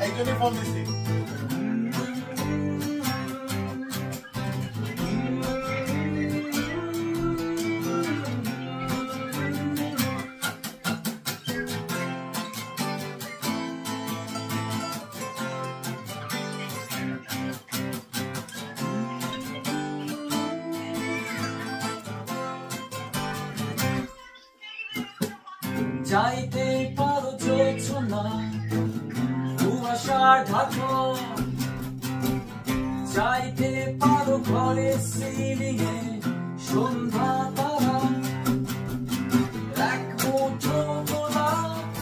একজনই ফোন দিছি। যাইতে পারো জোছনা কুয়াশার ঢাকা, যাইতে পারো ঘরে সিলিং এ সন্ধ্যা তারা, এক মুঠো গোলাপ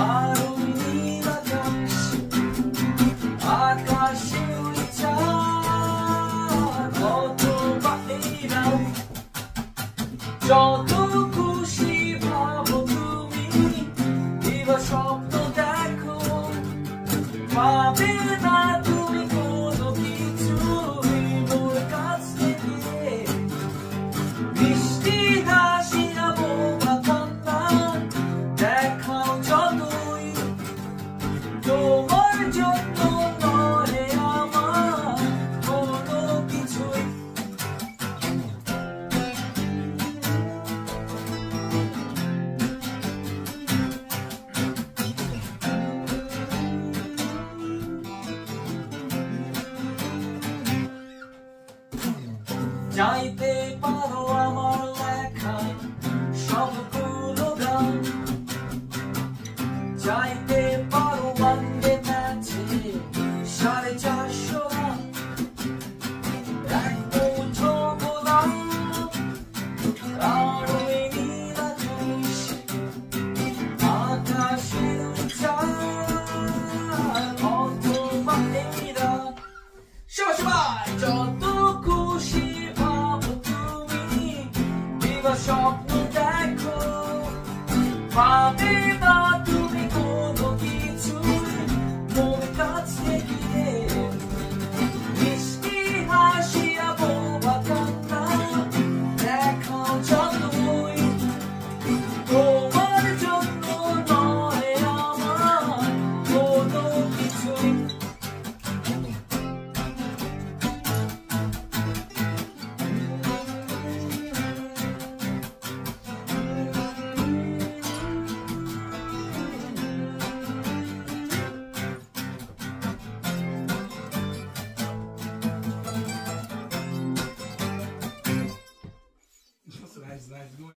আর ওই নীল আকাশ, আকাশে ওই চাঁদ, কত বাহিরা যত খুশি ভাবো তুমি, দিবা স্বপ্ন দেখো, পাবে না তুমি কোনো কিছু মোর কাছ থেকে, মিষ্টি হাসি না বোবা কান্না দেখাও যতই, তোমার জন্য নয় আমার কোনো কিছুই। যাইতে পারো আমার লেখা সবগুলো গান, যাইতে পারো ওয়ানডে ম্যাচে 450 রান, এক মুঠো গোলাপ আর ওই নীল আকাশ, আকাশের চাঁদ, কত বাহিরা সবাই যত খুশি ভাবো তুমি, দিবা স্বপ্ন দেখো, পাবে না